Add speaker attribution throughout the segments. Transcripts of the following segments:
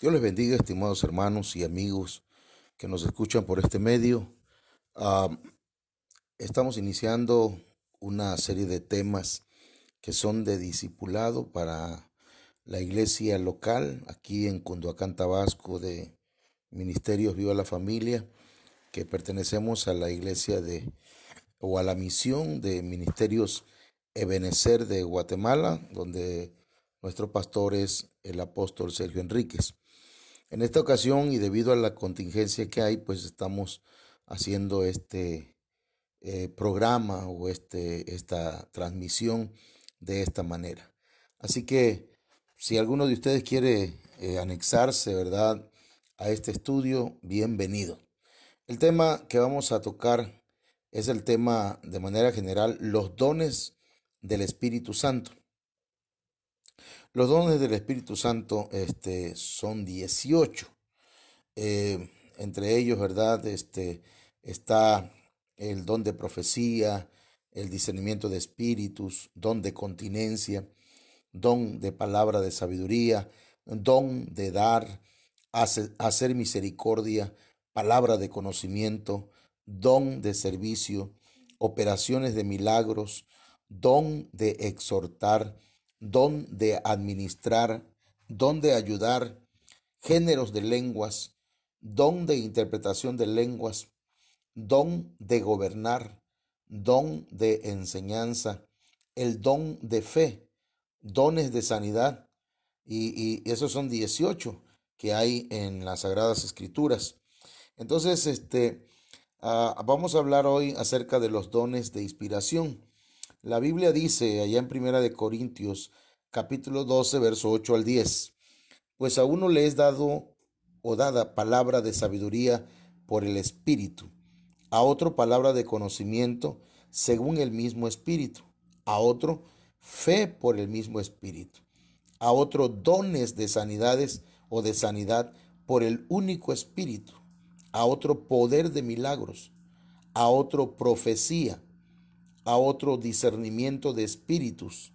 Speaker 1: Dios les bendiga, estimados hermanos y amigos que nos escuchan por este medio. Ah, Estamos iniciando una serie de temas que son de discipulado para la iglesia local aquí en Cunduacán, Tabasco, de Ministerios Viva la Familia, que pertenecemos a la iglesia o a la misión de Ministerios Ebenecer de Guatemala, donde nuestro pastor es el apóstol Sergio Enríquez. En esta ocasión y debido a la contingencia que hay, pues estamos haciendo este programa o esta transmisión de esta manera. Así que si alguno de ustedes quiere anexarse, ¿verdad?, a este estudio, bienvenido. El tema que vamos a tocar es el tema de manera general, los dones del Espíritu Santo. Los dones del Espíritu Santo son 18. Entre ellos, ¿verdad? Está el don de profecía, el discernimiento de espíritus, don de continencia, don de palabra de sabiduría, don de dar, hacer misericordia, palabra de conocimiento, don de servicio, operaciones de milagros, don de exhortar, don de administrar, don de ayudar, géneros de lenguas, don de interpretación de lenguas, don de gobernar, don de enseñanza, el don de fe, dones de sanidad, y esos son 18 que hay en las Sagradas Escrituras. Entonces, vamos a hablar hoy acerca de los dones de inspiración. La Biblia dice allá en Primera de Corintios, capítulo 12, verso 8 al 10, pues a uno le es dado o dada palabra de sabiduría por el Espíritu, a otro palabra de conocimiento según el mismo Espíritu, a otro fe por el mismo Espíritu, a otro dones de sanidades o de sanidad por el único Espíritu, a otro poder de milagros, a otro profecía, a otro discernimiento de espíritus,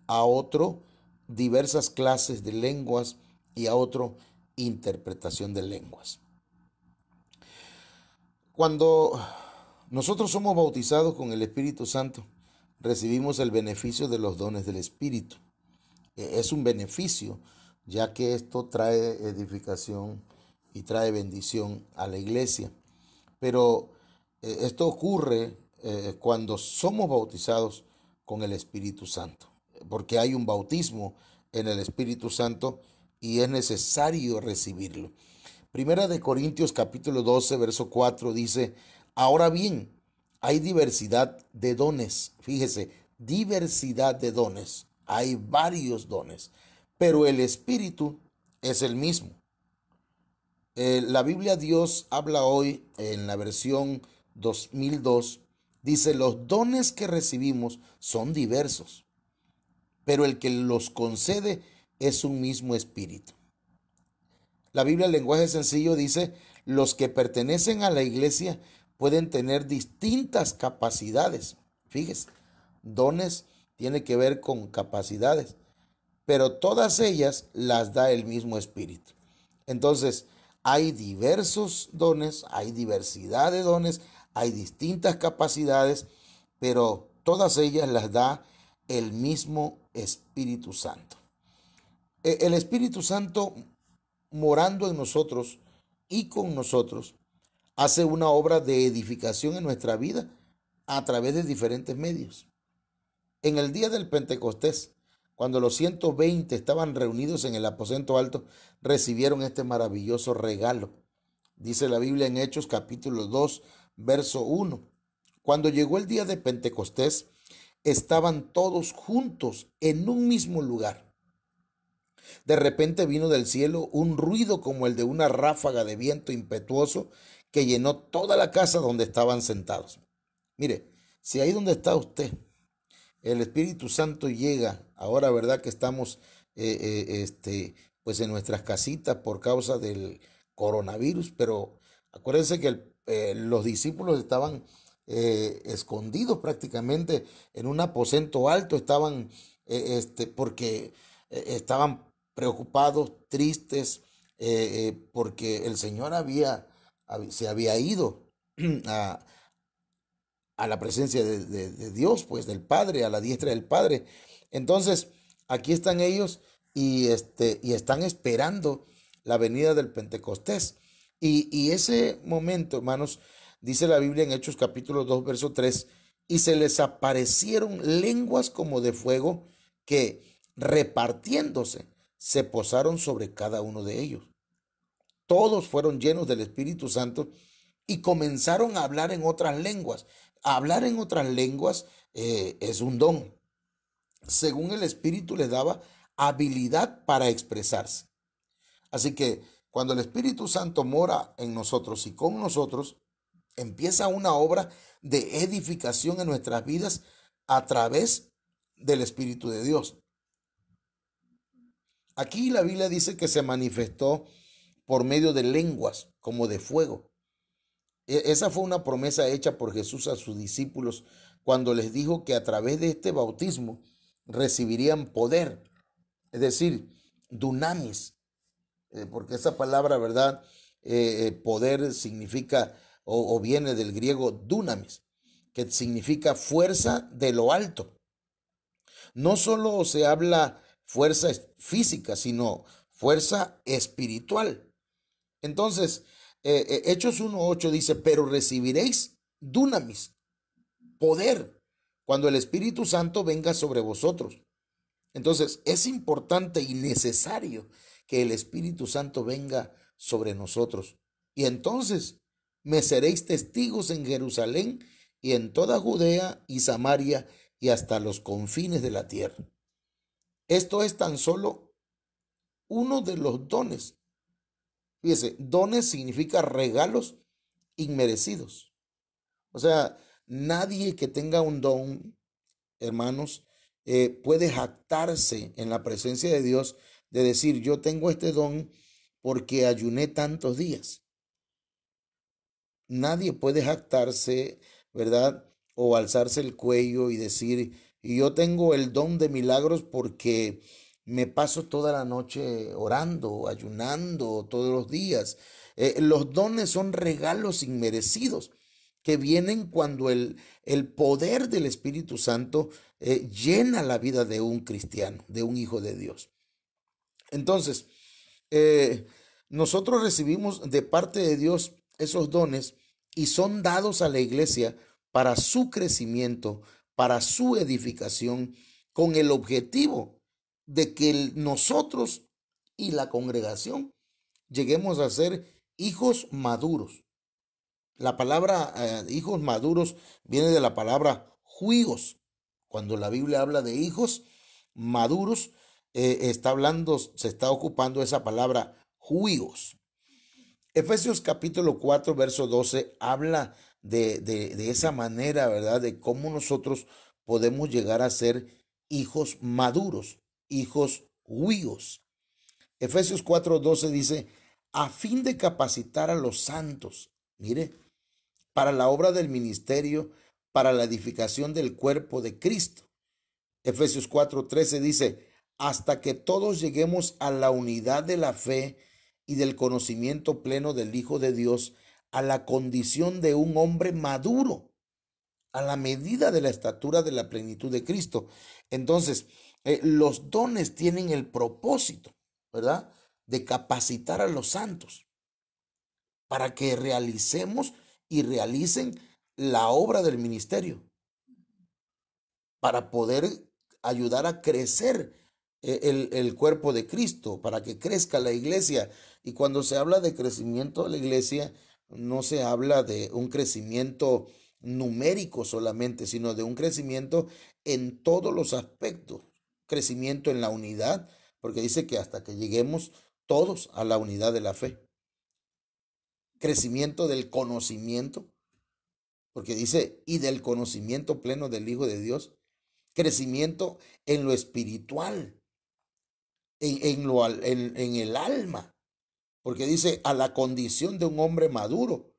Speaker 1: a otro diversas clases de lenguas y a otro interpretación de lenguas. Cuando nosotros somos bautizados con el Espíritu Santo, recibimos el beneficio de los dones del Espíritu. Es un beneficio, ya que esto trae edificación y trae bendición a la iglesia. Pero esto ocurre cuando somos bautizados con el Espíritu Santo, porque hay un bautismo en el Espíritu Santo y es necesario recibirlo. Primera de Corintios capítulo 12, verso 4 dice, ahora bien, hay diversidad de dones. Fíjese, diversidad de dones. Hay varios dones, pero el Espíritu es el mismo. La Biblia Dios habla hoy en la versión 2002, dice, los dones que recibimos son diversos, pero el que los concede es un mismo Espíritu. La Biblia en lenguaje sencillo dice, los que pertenecen a la iglesia pueden tener distintas capacidades. Fíjese, dones tiene que ver con capacidades, pero todas ellas las da el mismo Espíritu. Entonces, hay diversos dones, hay diversidad de dones, hay distintas capacidades, pero todas ellas las da el mismo Espíritu Santo. El Espíritu Santo morando en nosotros y con nosotros hace una obra de edificación en nuestra vida a través de diferentes medios. En el día del Pentecostés, cuando los 120 estaban reunidos en el aposento alto, recibieron este maravilloso regalo. Dice la Biblia en Hechos capítulo 2, verso 1. Cuando llegó el día de Pentecostés, estaban todos juntos en un mismo lugar. De repente vino del cielo un ruido como el de una ráfaga de viento impetuoso que llenó toda la casa donde estaban sentados. Mire, si ahí donde está usted, el Espíritu Santo llega, ahora verdad que estamos pues en nuestras casitas por causa del coronavirus, pero acuérdense que los discípulos estaban escondidos prácticamente en un aposento alto, estaban porque estaban preocupados, tristes, porque el Señor se había ido a, a la presencia de Dios, pues del Padre, a la diestra del Padre. Entonces, aquí están ellos y están esperando la venida del Pentecostés. Y ese momento, hermanos, dice la Biblia en Hechos capítulo 2 verso 3, y se les aparecieron lenguas como de fuego que repartiéndose se posaron sobre cada uno de ellos. Todos fueron llenos del Espíritu Santo y comenzaron a hablar en otras lenguas. Hablar en otras lenguas es un don. Según el Espíritu les daba habilidad para expresarse. Así que cuando el Espíritu Santo mora en nosotros y con nosotros, empieza una obra de edificación en nuestras vidas a través del Espíritu de Dios. Aquí la Biblia dice que se manifestó por medio de lenguas como de fuego. Esa fue una promesa hecha por Jesús a sus discípulos cuando les dijo que a través de este bautismo recibirían poder, es decir, dunamis, porque esa palabra, ¿verdad? Poder significa o viene del griego dunamis, que significa fuerza de lo alto. No solo se habla fuerza física, sino fuerza espiritual. Entonces, Hechos 1:8 dice, pero recibiréis dunamis, poder, cuando el Espíritu Santo venga sobre vosotros. Entonces, es importante y necesario que el Espíritu Santo venga sobre nosotros. Y entonces me seréis testigos en Jerusalén y en toda Judea y Samaria y hasta los confines de la tierra. Esto es tan solo uno de los dones. Fíjese, dones significa regalos inmerecidos. O sea, nadie que tenga un don, hermanos, puede jactarse en la presencia de Dios de decir, yo tengo este don porque ayuné tantos días. Nadie puede jactarse, ¿verdad? O alzarse el cuello y decir, y yo tengo el don de milagros porque me paso toda la noche orando, ayunando todos los días. Los dones son regalos inmerecidos que vienen cuando el poder del Espíritu Santo llena la vida de un cristiano, de un hijo de Dios. Entonces, nosotros recibimos de parte de Dios esos dones y son dados a la iglesia para su crecimiento, para su edificación, con el objetivo de que nosotros y la congregación lleguemos a ser hijos maduros. La palabra hijos maduros viene de la palabra juigos. Cuando la Biblia habla de hijos maduros, se está ocupando esa palabra juigos. Efesios capítulo 4, verso 12 habla de esa manera, ¿verdad? De cómo nosotros podemos llegar a ser hijos maduros, hijos juigos. Efesios 4:12 dice, a fin de capacitar a los santos, mire, para la obra del ministerio, para la edificación del cuerpo de Cristo. Efesios 4:13 dice, hasta que todos lleguemos a la unidad de la fe y del conocimiento pleno del Hijo de Dios, a la condición de un hombre maduro, a la medida de la estatura de la plenitud de Cristo. Entonces, los dones tienen el propósito, ¿verdad? De capacitar a los santos para que realicemos y realicen la obra del ministerio, para poder ayudar a crecer el cuerpo de Cristo, para que crezca la iglesia. Y cuando se habla de crecimiento de la iglesia, no se habla de un crecimiento numérico solamente, sino de un crecimiento en todos los aspectos. Crecimiento en la unidad, porque dice que hasta que lleguemos todos a la unidad de la fe. Crecimiento del conocimiento, porque dice, y del conocimiento pleno del Hijo de Dios. Crecimiento en lo espiritual, en el alma, porque dice, a la condición de un hombre maduro,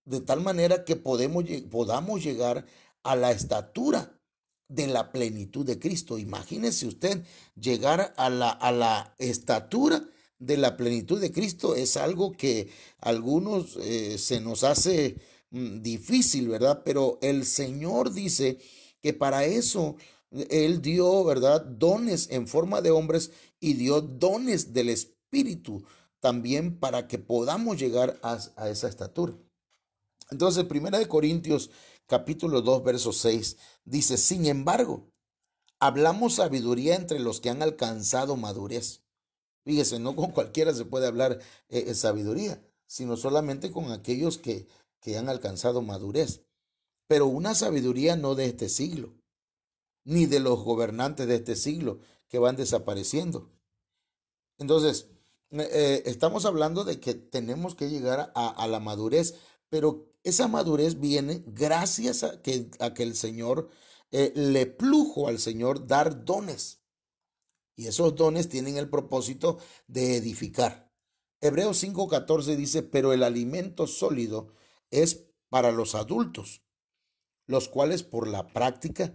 Speaker 1: de tal manera que podamos llegar a la estatura de la plenitud de Cristo. Imagínese usted llegar a la estatura de la plenitud de Cristo es algo que a algunos se nos hace difícil, ¿verdad? Pero el Señor dice que para eso Él dio, ¿verdad? Dones en forma de hombres y dio dones del Espíritu también para que podamos llegar a esa estatura. Entonces, Primera de Corintios capítulo 2 verso 6 dice, sin embargo, hablamos sabiduría entre los que han alcanzado madurez. Fíjese, no con cualquiera se puede hablar sabiduría, sino solamente con aquellos que han alcanzado madurez. Pero una sabiduría no de este siglo, ni de los gobernantes de este siglo que van desapareciendo. Entonces, estamos hablando de que tenemos que llegar a la madurez, pero esa madurez viene gracias a que el Señor le plujo al Señor dar dones. Y esos dones tienen el propósito de edificar. Hebreos 5:14 dice, pero el alimento sólido es para los adultos, los cuales por la práctica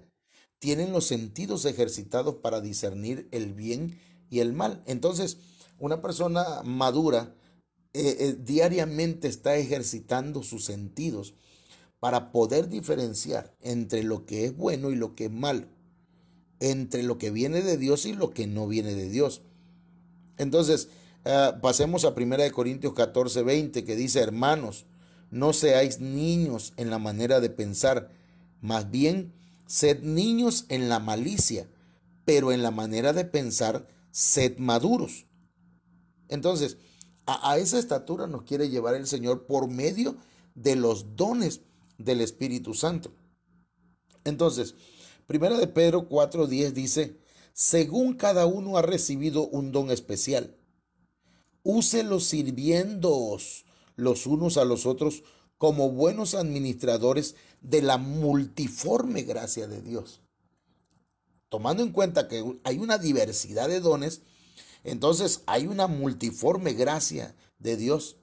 Speaker 1: tienen los sentidos ejercitados para discernir el bien y el mal. Entonces, una persona madura diariamente está ejercitando sus sentidos para poder diferenciar entre lo que es bueno y lo que es malo, entre lo que viene de Dios y lo que no viene de Dios. Entonces, pasemos a 1 Corintios 14:20 que dice, hermanos, no seáis niños en la manera de pensar, más bien sed niños en la malicia, pero en la manera de pensar sed maduros. Entonces, a esa estatura nos quiere llevar el Señor por medio de los dones del Espíritu Santo. Entonces, Primera de Pedro 4:10 dice, según cada uno ha recibido un don especial, úselos sirviéndoos los unos a los otros como buenos administradores de la multiforme gracia de Dios. Tomando en cuenta que hay una diversidad de dones, entonces hay una multiforme gracia de Dios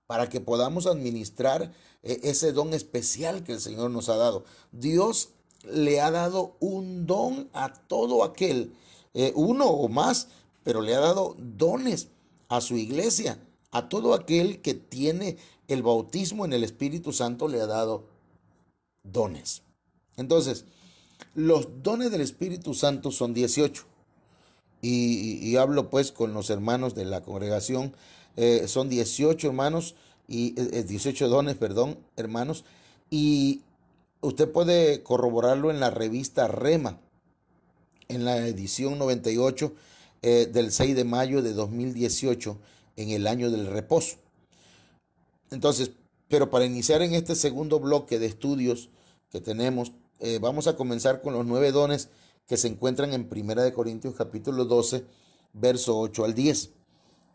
Speaker 1: para que podamos administrar ese don especial que el Señor nos ha dado. Dios le ha dado un don a todo aquel, uno o más, pero le ha dado dones a su iglesia, a todo aquel que tiene el bautismo en el Espíritu Santo le ha dado dones. Entonces, los dones del Espíritu Santo son 18. Y hablo pues con los hermanos de la congregación, son 18 hermanos y 18 dones, perdón, hermanos, y usted puede corroborarlo en la revista Rema, en la edición 98 del 6 de mayo de 2018, en el año del reposo. Entonces, pero para iniciar en este segundo bloque de estudios que tenemos, vamos a comenzar con los 9 dones que se encuentran en Primera de Corintios capítulo 12, verso 8 al 10.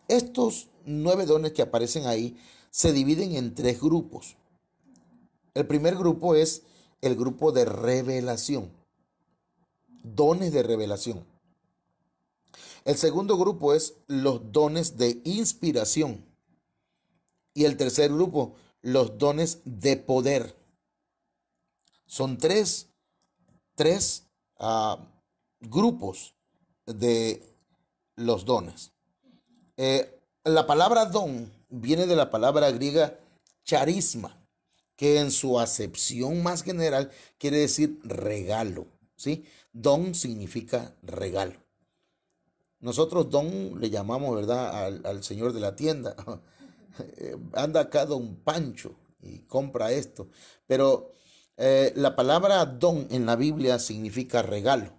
Speaker 1: Estos 9 dones que aparecen ahí se dividen en 3 grupos. El primer grupo es el grupo de revelación, dones de revelación. El segundo grupo es los dones de inspiración. Y el tercer grupo, los dones de poder. Son tres grupos de los dones. La palabra don viene de la palabra griega charisma, que en su acepción más general quiere decir regalo, ¿sí? Don significa regalo. Nosotros don le llamamos, ¿verdad?, al señor de la tienda. Anda acá don Pancho y compra esto. Pero la palabra don en la Biblia significa regalo,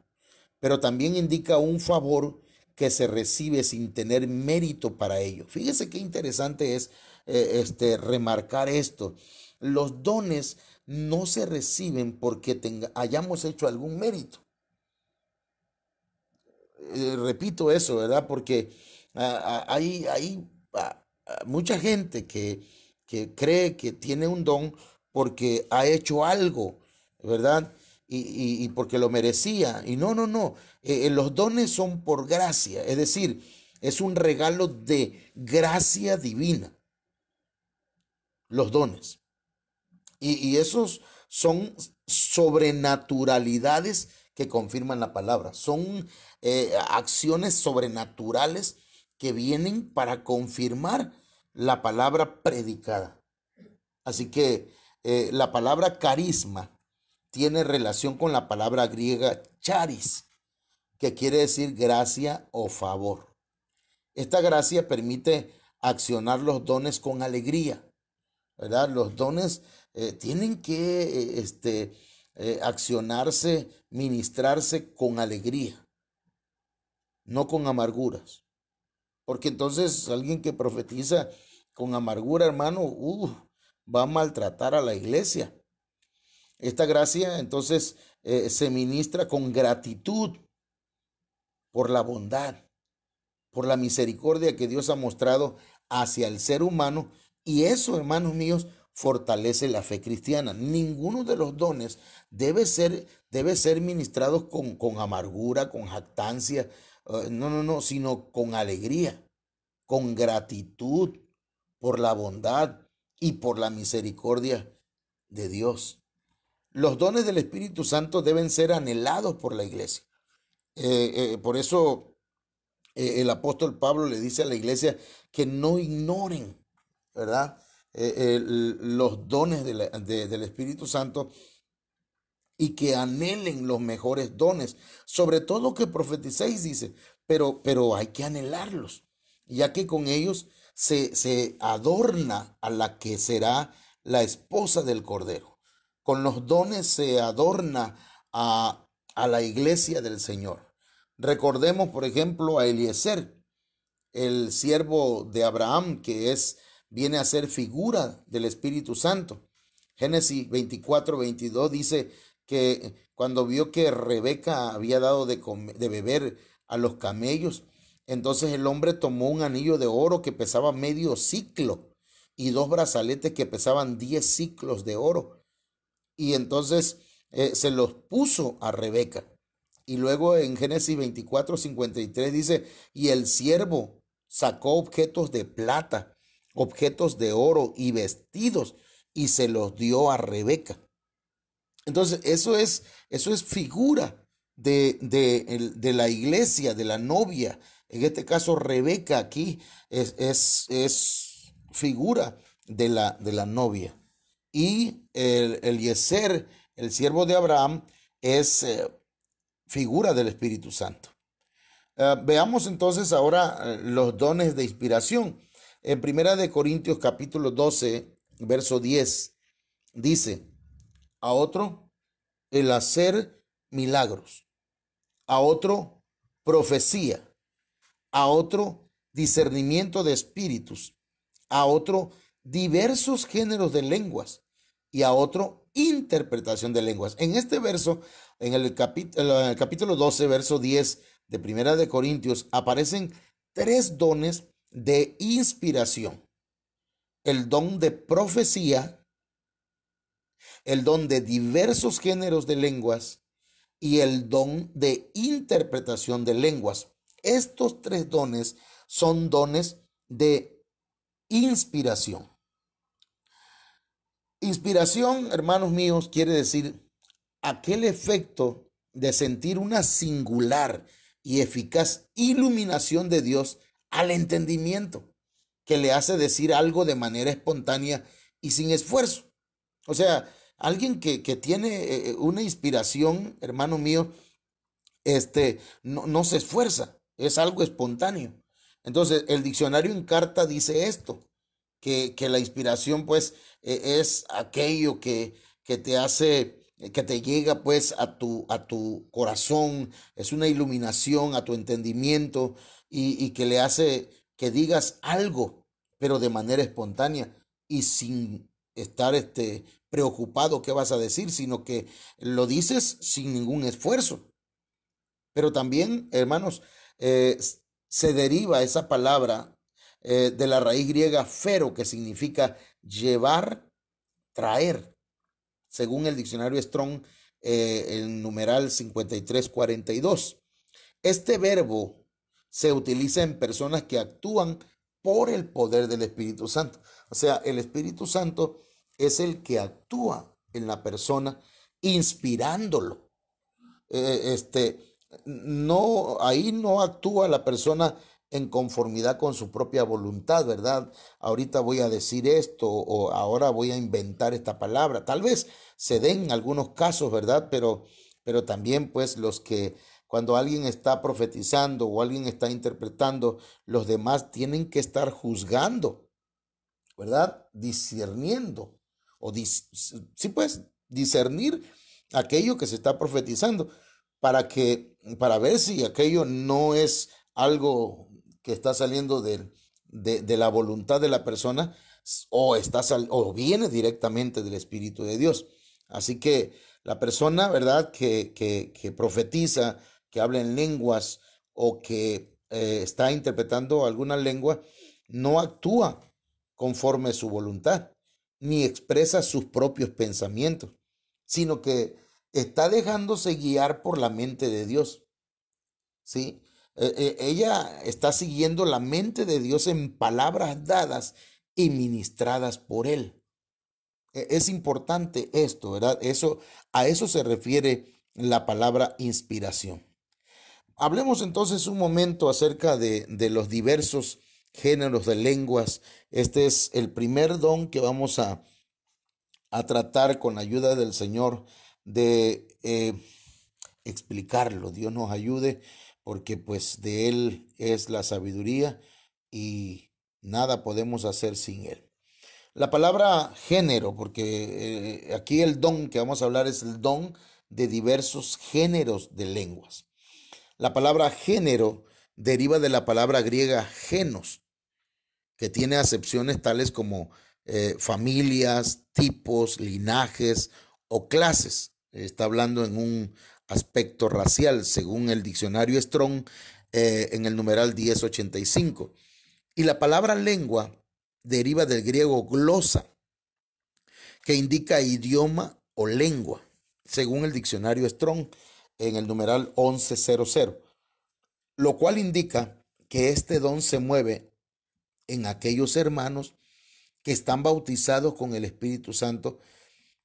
Speaker 1: pero también indica un favor que se recibe sin tener mérito para ello. Fíjese qué interesante es remarcar esto. Los dones no se reciben porque hayamos hecho algún mérito. Repito eso, ¿verdad? Porque hay mucha gente que cree que tiene un don porque ha hecho algo, ¿verdad? Y porque lo merecía. Y no, no, no. Los dones son por gracia, es decir, es un regalo de gracia divina, los dones. Y esos son sobrenaturalidades que confirman la palabra. Son acciones sobrenaturales que vienen para confirmar la palabra predicada. Así que la palabra carisma tiene relación con la palabra griega charis, que quiere decir gracia o favor. Esta gracia permite accionar los dones con alegría, ¿verdad? Los dones tienen que accionarse, ministrarse con alegría, no con amarguras. Porque entonces alguien que profetiza con amargura, hermano, va a maltratar a la iglesia. Esta gracia entonces se ministra con gratitud por la bondad, por la misericordia que Dios ha mostrado hacia el ser humano. Y eso, hermanos míos, fortalece la fe cristiana. Ninguno de los dones debe ser ministrados con amargura, con jactancia, no, sino con alegría, con gratitud por la bondad y por la misericordia de Dios. Los dones del Espíritu Santo deben ser anhelados por la iglesia. Por eso el apóstol Pablo le dice a la iglesia que no ignoren, ¿verdad? Los dones del Espíritu Santo y que anhelen los mejores dones, sobre todo que profeticéis, dice, pero hay que anhelarlos, ya que con ellos se adorna a la que será la esposa del Cordero. Con los dones se adorna a la iglesia del Señor. Recordemos, por ejemplo, a Eliezer, el siervo de Abraham, que viene a ser figura del Espíritu Santo. Génesis 24:22 dice que cuando vio que Rebeca había dado de beber a los camellos, entonces el hombre tomó un anillo de oro que pesaba medio ciclo y dos brazaletes que pesaban 10 ciclos de oro. Y entonces se los puso a Rebeca. Y luego en Génesis 24:53 dice, y el siervo sacó objetos de plata, objetos de oro y vestidos y se los dio a Rebeca. Entonces eso es figura de la iglesia, de la novia. En este caso Rebeca aquí es figura de la novia. Y Eliezer, el siervo de Abraham, es figura del Espíritu Santo. Veamos entonces ahora los dones de inspiración. En Primera de Corintios capítulo 12, verso 10, dice, a otro el hacer milagros, a otro profecía, a otro discernimiento de espíritus, a otro diversos géneros de lenguas y a otro interpretación de lenguas. En este verso, en el capítulo 12, verso 10 de Primera de Corintios, aparecen tres dones de inspiración: el don de profecía, el don de diversos géneros de lenguas y el don de interpretación de lenguas. Estos tres dones son dones de inspiración. Inspiración, hermanos míos, quiere decir aquel efecto de sentir una singular y eficaz iluminación de Dios al entendimiento, que le hace decir algo de manera espontánea y sin esfuerzo. O sea, alguien que tiene una inspiración, hermano mío, no se esfuerza, es algo espontáneo. Entonces, el diccionario Encarta dice esto, que la inspiración, pues, es aquello que te hace, que te llega, pues, a tu corazón, es una iluminación a tu entendimiento y que le hace que digas algo, pero de manera espontánea y sin estar preocupado qué vas a decir, sino que lo dices sin ningún esfuerzo. Pero también, hermanos, se deriva esa palabra de la raíz griega fero, que significa llevar, traer, según el diccionario Strong, el numeral 5342. Este verbo se utiliza en personas que actúan por el poder del Espíritu Santo. O sea, el Espíritu Santo es el que actúa en la persona, inspirándolo. No, ahí no actúa la persona en conformidad con su propia voluntad, ¿verdad? Ahorita voy a decir esto o ahora voy a inventar esta palabra. Tal vez se den algunos casos, ¿verdad? Pero también pues los que cuando alguien está profetizando o alguien está interpretando, los demás tienen que estar juzgando, ¿verdad? Discerniendo sí pues discernir aquello que se está profetizando para ver si aquello no es algo que está saliendo de la voluntad de la persona o viene directamente del Espíritu de Dios. Así que la persona, ¿verdad? Que profetiza, que habla en lenguas o que está interpretando alguna lengua, no actúa conforme a su voluntad, ni expresa sus propios pensamientos, sino que está dejándose guiar por la mente de Dios, ¿sí? Ella está siguiendo la mente de Dios en palabras dadas y ministradas por Él. Es importante esto, ¿verdad? A eso se refiere la palabra inspiración. Hablemos entonces un momento acerca de los diversos géneros de lenguas. Este es el primer don que vamos a tratar con la ayuda del Señor de explicarlo. Dios nos ayude porque pues de Él es la sabiduría y nada podemos hacer sin Él. La palabra género, porque aquí el don que vamos a hablar es el don de diversos géneros de lenguas. La palabra género deriva de la palabra griega genos, que tiene acepciones tales como familias, tipos, linajes o clases. Está hablando en un aspecto racial, según el diccionario Strong, en el numeral 1085. Y la palabra lengua deriva del griego glosa, que indica idioma o lengua, según el diccionario Strong, en el numeral 1100, lo cual indica que este don se mueve en aquellos hermanos que están bautizados con el Espíritu Santo,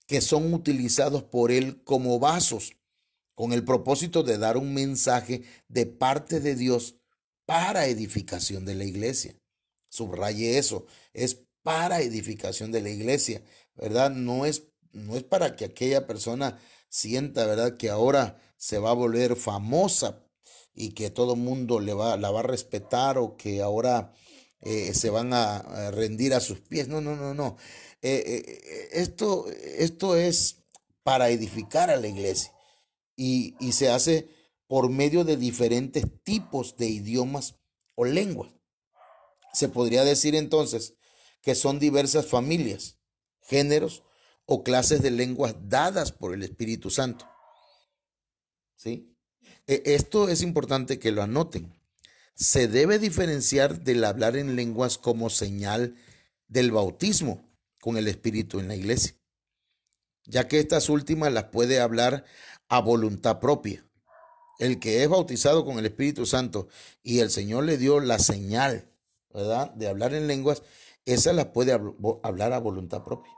Speaker 1: que son utilizados por Él como vasos, con el propósito de dar un mensaje de parte de Dios para edificación de la iglesia. Subraye eso, es para edificación de la iglesia, ¿verdad? No es para que aquella persona sienta, ¿verdad?, que ahora se va a volver famosa y que todo el mundo la va a respetar o que ahora se van a rendir a sus pies. No, no, no, no. Esto es para edificar a la iglesia y se hace por medio de diferentes tipos de idiomas o lenguas. Se podría decir entonces que son diversas familias, géneros o clases de lenguas dadas por el Espíritu Santo. ¿Sí? Esto es importante que lo anoten. Se debe diferenciar del hablar en lenguas como señal del bautismo con el Espíritu en la iglesia, ya que estas últimas las puede hablar a voluntad propia. El que es bautizado con el Espíritu Santo y el Señor le dio la señal, ¿verdad?, de hablar en lenguas, esa las puede hablar a voluntad propia.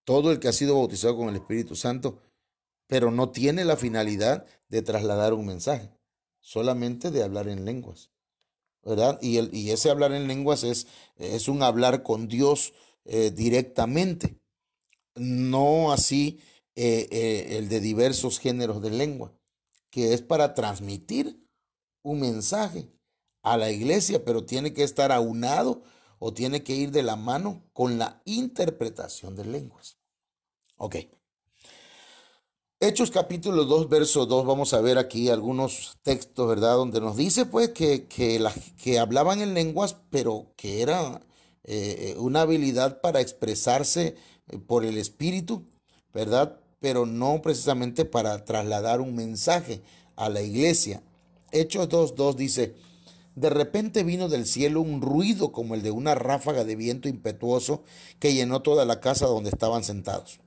Speaker 1: Todo el que ha sido bautizado con el Espíritu Santo, pero no tiene la finalidad de trasladar un mensaje, solamente de hablar en lenguas, ¿verdad? Y ese hablar en lenguas es un hablar con Dios directamente, no así el de diversos géneros de lengua, que es para transmitir un mensaje a la iglesia, pero tiene que estar aunado o tiene que ir de la mano con la interpretación de lenguas. Ok. Hechos capítulo 2 verso 2, vamos a ver aquí algunos textos, ¿verdad? Donde nos dice pues que hablaban en lenguas, pero que era una habilidad para expresarse por el Espíritu, ¿verdad? Pero no precisamente para trasladar un mensaje a la iglesia. Hechos 2:2 dice, de repente vino del cielo un ruido como el de una ráfaga de viento impetuoso que llenó toda la casa donde estaban sentados.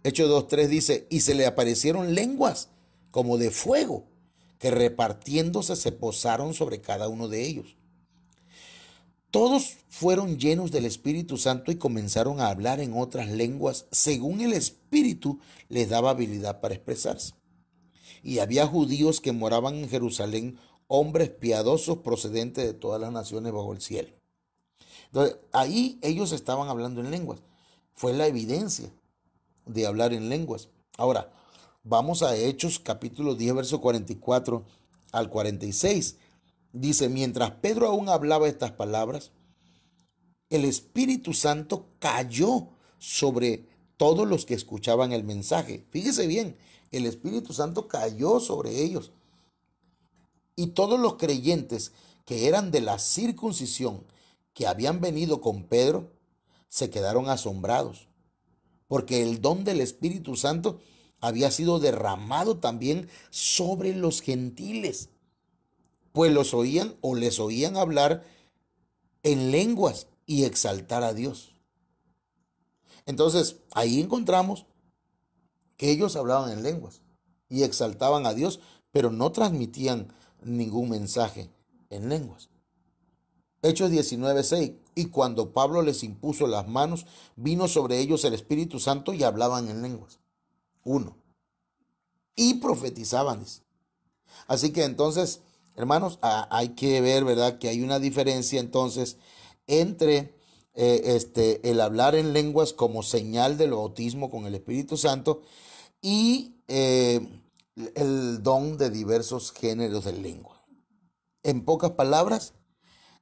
Speaker 1: Hechos 2:3 dice, y se le aparecieron lenguas como de fuego, que repartiéndose se posaron sobre cada uno de ellos. Todos fueron llenos del Espíritu Santo y comenzaron a hablar en otras lenguas, según el Espíritu les daba habilidad para expresarse. Y había judíos que moraban en Jerusalén, hombres piadosos procedentes de todas las naciones bajo el cielo. Entonces, ahí ellos estaban hablando en lenguas. Fue la evidencia de hablar en lenguas. Ahora, vamos a Hechos capítulo 10, verso 44 al 46. Dice, mientras Pedro aún hablaba estas palabras, el Espíritu Santo cayó sobre todos los que escuchaban el mensaje. Fíjese bien, el Espíritu Santo cayó sobre ellos. Y todos los creyentes que eran de la circuncisión, que habían venido con Pedro, se quedaron asombrados, porque el don del Espíritu Santo había sido derramado también sobre los gentiles, pues los oían o les oían hablar en lenguas y exaltar a Dios. Entonces, ahí encontramos que ellos hablaban en lenguas y exaltaban a Dios, pero no transmitían ningún mensaje en lenguas. Hechos 19:6. Y cuando Pablo les impuso las manos, vino sobre ellos el Espíritu Santo y hablaban en lenguas. 1. Y profetizaban. Así que entonces, hermanos, hay que ver, ¿verdad?, que hay una diferencia entonces entre el hablar en lenguas como señal del bautismo con el Espíritu Santo y el don de diversos géneros de lengua. En pocas palabras,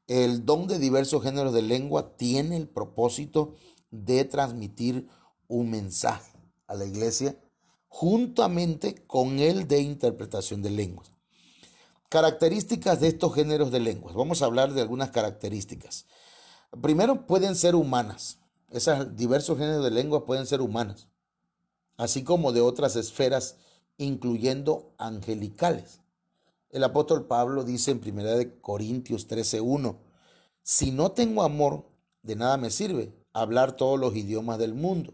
Speaker 1: el don de diversos géneros de lengua tiene el propósito de transmitir un mensaje a la iglesia juntamente con el de interpretación de lenguas. Características de estos géneros de lenguas. Vamos a hablar de algunas características. Primero, pueden ser humanas. Esos diversos géneros de lenguas pueden ser humanas, así como de otras esferas, incluyendo angelicales. El apóstol Pablo dice en 1 Corintios 13:1, si no tengo amor, de nada me sirve hablar todos los idiomas del mundo.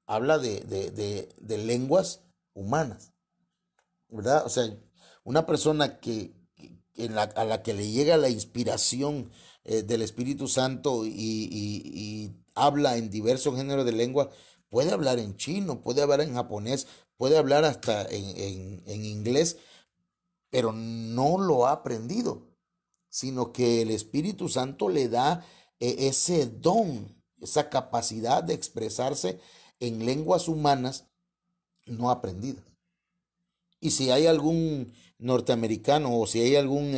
Speaker 1: Habla de lenguas humanas, ¿verdad? O sea, una persona a la que le llega la inspiración del Espíritu Santo y habla en diversos géneros de lengua, puede hablar en chino, puede hablar en japonés, puede hablar hasta en inglés, pero no lo ha aprendido, sino que el Espíritu Santo le da ese don, esa capacidad de expresarse en lenguas humanas no aprendidas. Y si hay algún norteamericano o si hay algún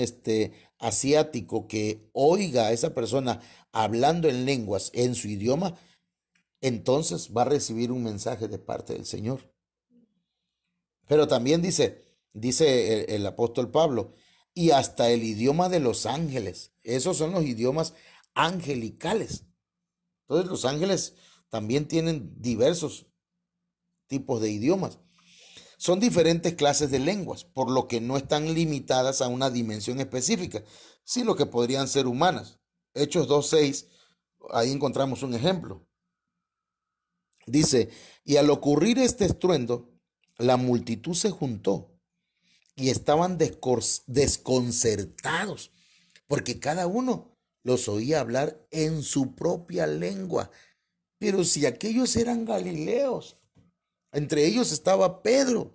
Speaker 1: asiático que oiga a esa persona hablando en lenguas en su idioma, entonces va a recibir un mensaje de parte del Señor. Pero también dice el apóstol Pablo, y hasta el idioma de los ángeles. Esos son los idiomas angelicales. Entonces los ángeles también tienen diversos tipos de idiomas. Son diferentes clases de lenguas, por lo que no están limitadas a una dimensión específica, sino que podrían ser humanas. Hechos 2:6, ahí encontramos un ejemplo. Dice, y al ocurrir este estruendo, la multitud se juntó y estaban desconcertados, porque cada uno los oía hablar en su propia lengua. Pero si aquellos eran galileos, entre ellos estaba Pedro,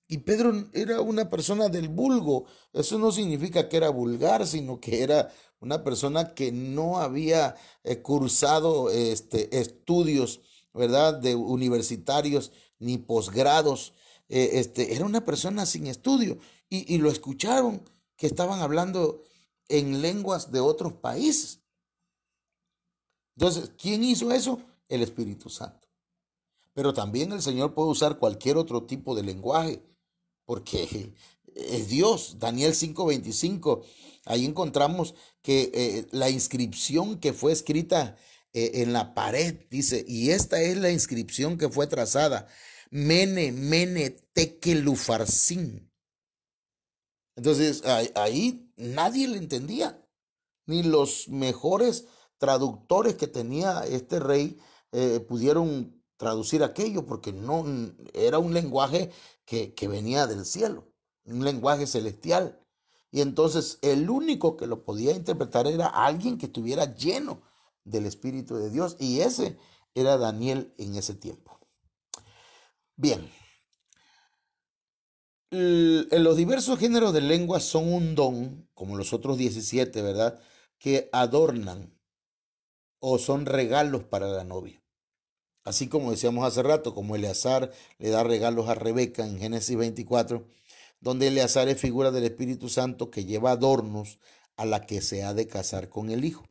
Speaker 1: y Pedro era una persona del vulgo. Eso no significa que era vulgar, sino que era una persona que no había cursado estudios, ¿verdad?, de universitarios ni posgrados. Era una persona sin estudio y lo escucharon que estaban hablando en lenguas de otros países. Entonces, ¿quién hizo eso? El Espíritu Santo. Pero también el Señor puede usar cualquier otro tipo de lenguaje, porque es Dios. Daniel 5:25, ahí encontramos que la inscripción que fue escrita en la pared, dice, y esta es la inscripción que fue trazada, Mene, Mene, Tekel Upharsin. Entonces ahí nadie le entendía, ni los mejores traductores que tenía este rey pudieron traducir aquello, porque no era un lenguaje que venía del cielo, un lenguaje celestial. Y entonces el único que lo podía interpretar era alguien que estuviera lleno del Espíritu de Dios, y ese era Daniel en ese tiempo. Bien, Los diversos géneros de lengua son un don, como los otros 17, ¿verdad? Que adornan o son regalos para la novia. Así como decíamos hace rato, como Eleazar le da regalos a Rebeca en Génesis 24, donde Eleazar es figura del Espíritu Santo que lleva adornos a la que se ha de casar con el hijo.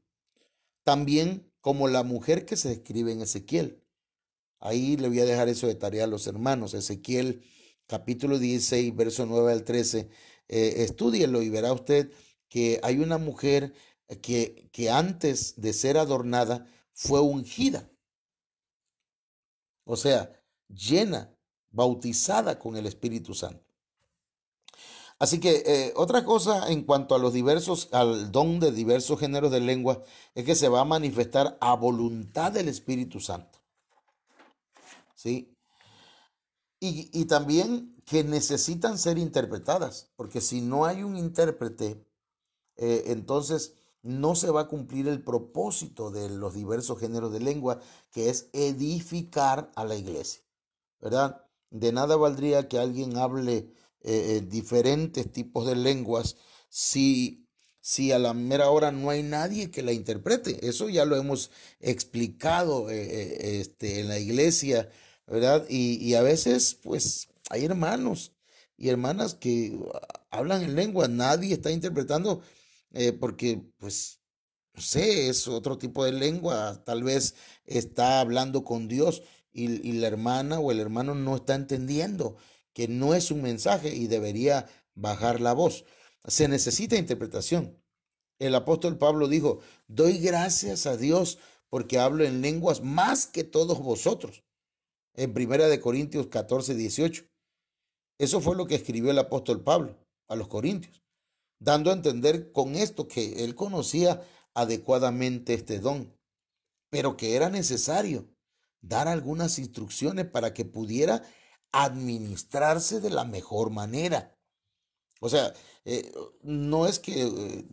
Speaker 1: También como la mujer que se describe en Ezequiel. Ahí le voy a dejar eso de tarea a los hermanos. Ezequiel capítulo 16, verso 9 al 13. Estúdielo y verá usted que hay una mujer que antes de ser adornada fue ungida, o sea, llena, bautizada con el Espíritu Santo. Así que otra cosa en cuanto a los diversos, al don de diversos géneros de lengua, es que se va a manifestar a voluntad del Espíritu Santo, ¿sí? Y también que necesitan ser interpretadas, porque si no hay un intérprete, entonces no se va a cumplir el propósito de los diversos géneros de lengua, que es edificar a la iglesia, ¿verdad? De nada valdría que alguien hable diferentes tipos de lenguas si a la mera hora no hay nadie que la interprete. Eso ya lo hemos explicado en la iglesia, ¿verdad? Y a veces, pues, hay hermanos y hermanas que hablan en lengua, nadie está interpretando porque, pues, no sé, es otro tipo de lengua, tal vez está hablando con Dios y la hermana o el hermano no está entendiendo que no es un mensaje y debería bajar la voz. Se necesita interpretación. El apóstol Pablo dijo, doy gracias a Dios porque hablo en lenguas más que todos vosotros. En Primera de Corintios 14, 18. Eso fue lo que escribió el apóstol Pablo a los Corintios, dando a entender con esto que él conocía adecuadamente este don, pero que era necesario dar algunas instrucciones para que pudiera administrarse de la mejor manera. O sea, no es que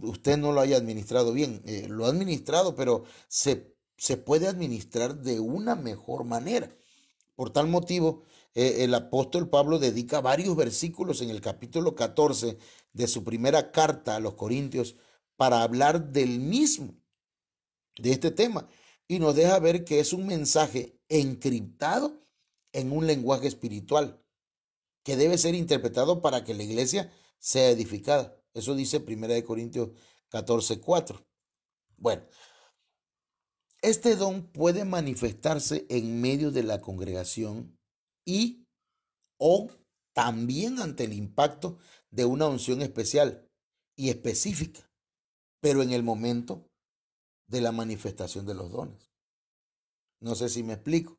Speaker 1: usted no lo haya administrado bien, lo ha administrado, pero se puede administrar de una mejor manera. Por tal motivo, el apóstol Pablo dedica varios versículos en el capítulo 14 de su primera carta a los Corintios para hablar del mismo, de este tema, y nos deja ver que es un mensaje encriptado en un lenguaje espiritual que debe ser interpretado para que la iglesia sea edificada. Eso dice 1 Corintios 14:4. Bueno, este don puede manifestarse en medio de la congregación y o también ante el impacto de una unción especial y específica, pero en el momento de la manifestación de los dones. No sé si me explico.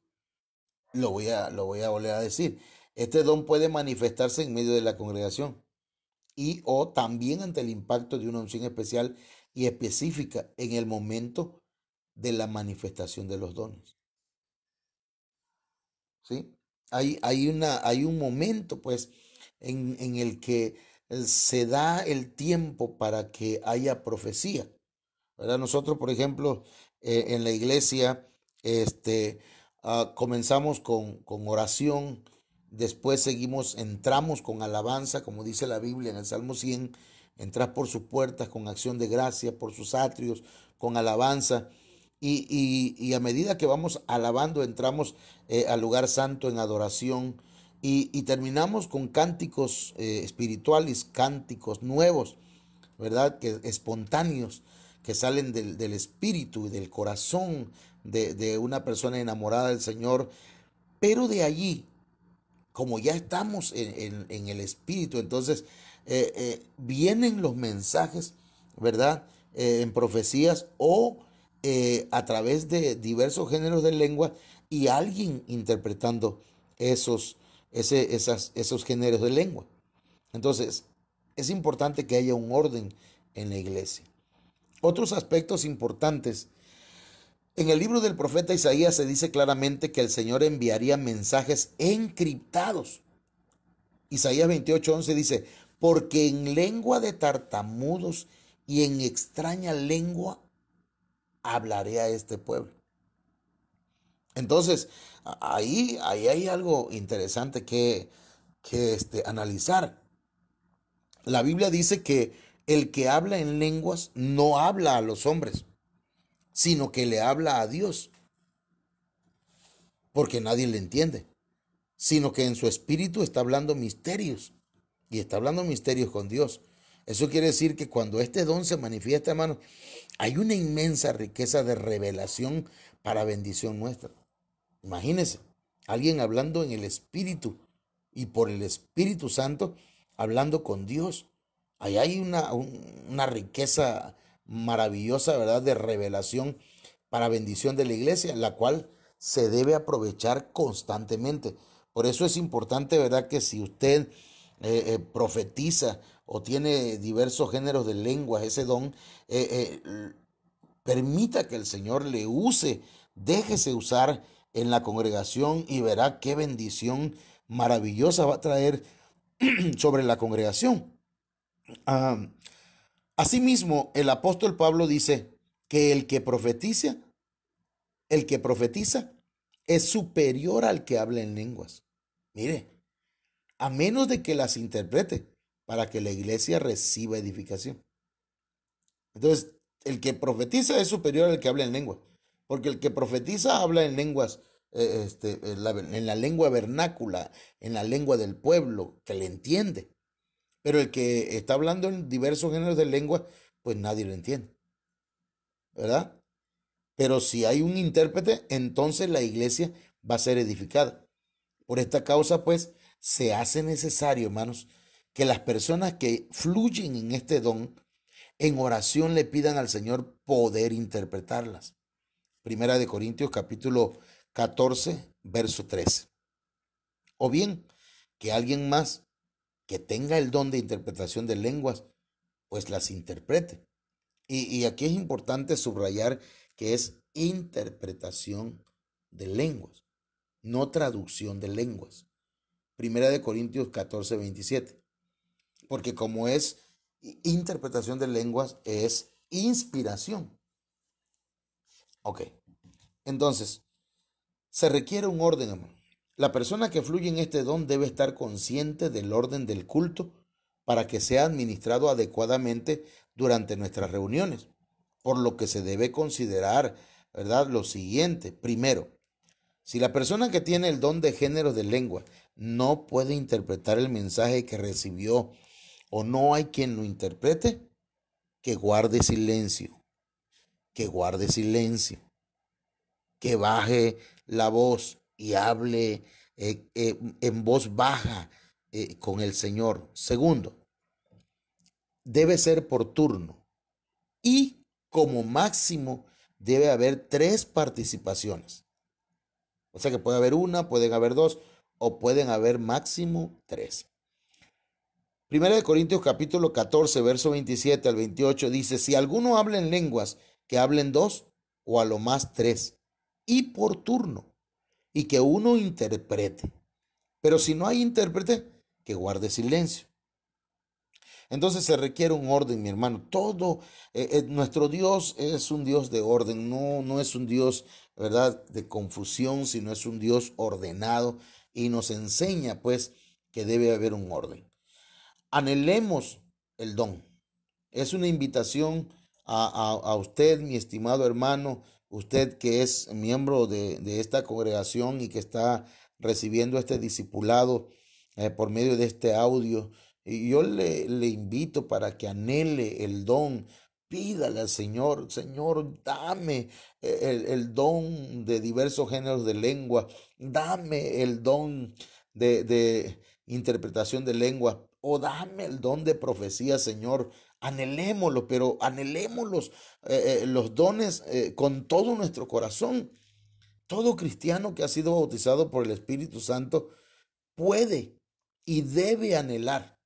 Speaker 1: Lo voy a volver a decir. Este don puede manifestarse en medio de la congregación y o también ante el impacto de una unción especial y específica en el momento de la manifestación de los dones. ¿Sí? Hay un momento, pues, en el que se da el tiempo para que haya profecía, ¿verdad? Nosotros, por ejemplo, en la iglesia, este, comenzamos con oración, después entramos con alabanza, como dice la Biblia en el Salmo 100, entras por sus puertas con acción de gracia, por sus atrios, con alabanza. Y a medida que vamos alabando, entramos al lugar santo en adoración y terminamos con cánticos espirituales, cánticos nuevos, ¿verdad? Que espontáneos, que salen del espíritu y del corazón de una persona enamorada del Señor. Pero de allí, como ya estamos en el espíritu, entonces vienen los mensajes, ¿verdad? En profecías o a través de diversos géneros de lengua y alguien interpretando esos géneros de lengua. Entonces, es importante que haya un orden en la iglesia. Otros aspectos importantes. En el libro del profeta Isaías se dice claramente que el Señor enviaría mensajes encriptados. Isaías 28:11 dice, porque en lengua de tartamudos y en extraña lengua hablaré a este pueblo. Entonces, ahí hay algo interesante analizar. La Biblia dice que el que habla en lenguas no habla a los hombres, sino que le habla a Dios, porque nadie le entiende, sino que en su espíritu está hablando misterios y está hablando misterios con Dios. Eso quiere decir que cuando este don se manifiesta, hermano, hay una inmensa riqueza de revelación para bendición nuestra. Imagínense, alguien hablando en el Espíritu y por el Espíritu Santo hablando con Dios. Ahí hay una riqueza maravillosa, ¿verdad?, de revelación para bendición de la iglesia, la cual se debe aprovechar constantemente. Por eso es importante, ¿verdad?, que si usted profetiza o tiene diversos géneros de lenguas, ese don, permita que el Señor le use, déjese usar en la congregación y verá qué bendición maravillosa va a traer sobre la congregación. Ah, Asimismo, el apóstol Pablo dice que el que profetiza es superior al que habla en lenguas. Mire, a menos de que las interprete para que la iglesia reciba edificación. Entonces, el que profetiza es superior al que habla en lengua, porque el que profetiza habla en lenguas, en la lengua vernácula, en la lengua del pueblo, que le entiende. Pero el que está hablando en diversos géneros de lengua, pues nadie lo entiende, ¿verdad? Pero si hay un intérprete, entonces la iglesia va a ser edificada. Por esta causa, pues, se hace necesario, hermanos, que las personas que fluyen en este don, en oración le pidan al Señor poder interpretarlas. Primera de Corintios capítulo 14, verso 13. O bien, que alguien más que tenga el don de interpretación de lenguas, pues las interprete. Y aquí es importante subrayar que es interpretación de lenguas, no traducción de lenguas. Primera de Corintios 14, 27. Porque como es interpretación de lenguas, es inspiración. Ok, entonces, se requiere un orden, hermano. La persona que fluye en este don debe estar consciente del orden del culto para que sea administrado adecuadamente durante nuestras reuniones. Por lo que se debe considerar, ¿verdad?, lo siguiente. Primero, si la persona que tiene el don de género de lengua no puede interpretar el mensaje que recibió o no hay quien lo interprete, que guarde silencio, que guarde silencio, que baje la voz y hable en voz baja con el Señor. Segundo, debe ser por turno y como máximo debe haber 3 participaciones. O sea que puede haber una, pueden haber 2 o pueden haber máximo 3. Primera de Corintios capítulo 14, verso 27 al 28 dice, si alguno habla en lenguas, que hablen 2 o a lo más 3 y por turno, y que uno interprete. Pero si no hay intérprete, que guarde silencio. Entonces se requiere un orden, mi hermano. Todo, nuestro Dios es un Dios de orden, no es un Dios, ¿verdad?, de confusión, sino es un Dios ordenado y nos enseña, pues, que debe haber un orden. Anhelemos el don. Es una invitación a usted, mi estimado hermano, usted que es miembro de esta congregación y que está recibiendo este discipulado por medio de este audio. Y yo le invito para que anhele el don. Pídale al Señor, Señor, dame el don de diversos géneros de lengua, dame el don de interpretación de lengua, o dame el don de profecía, Señor. Anhelémoslo, pero anhelémoslos, los dones con todo nuestro corazón. Todo cristiano que ha sido bautizado por el Espíritu Santo puede y debe anhelar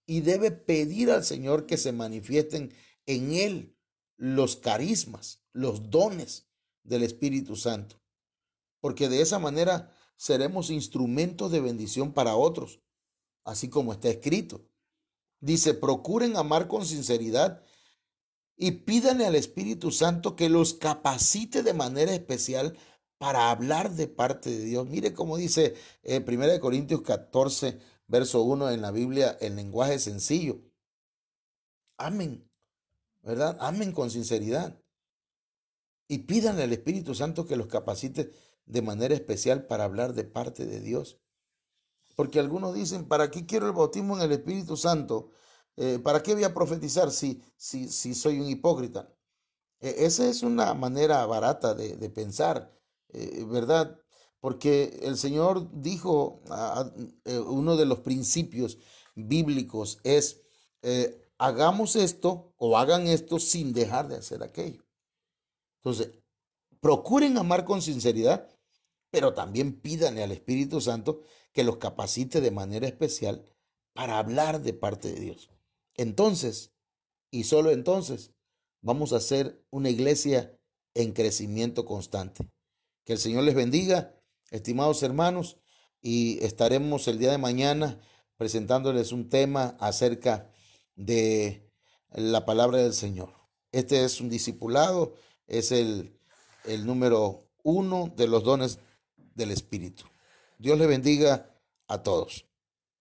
Speaker 1: y debe pedir al Señor que se manifiesten en él los carismas, los dones del Espíritu Santo, porque de esa manera seremos instrumentos de bendición para otros, así como está escrito. Dice, procuren amar con sinceridad y pídanle al Espíritu Santo que los capacite de manera especial para hablar de parte de Dios. Mire cómo dice 1 Corintios 14, verso 1 en la Biblia en lenguaje sencillo. Amen, ¿verdad? Amen con sinceridad. Y pídanle al Espíritu Santo que los capacite de manera especial para hablar de parte de Dios. Porque algunos dicen, ¿para qué quiero el bautismo en el Espíritu Santo? ¿Para qué voy a profetizar si soy un hipócrita? Esa es una manera barata de pensar, ¿verdad? Porque el Señor dijo, uno de los principios bíblicos es, hagamos esto o hagan esto sin dejar de hacer aquello. Entonces, procuren amar con sinceridad, pero también pídanle al Espíritu Santo que los capacite de manera especial para hablar de parte de Dios. Entonces, y solo entonces, vamos a ser una iglesia en crecimiento constante. Que el Señor les bendiga, estimados hermanos, y estaremos el día de mañana presentándoles un tema acerca de la palabra del Señor. Este es un discipulado, es el número 1 de los dones del Espíritu. Dios les bendiga a todos.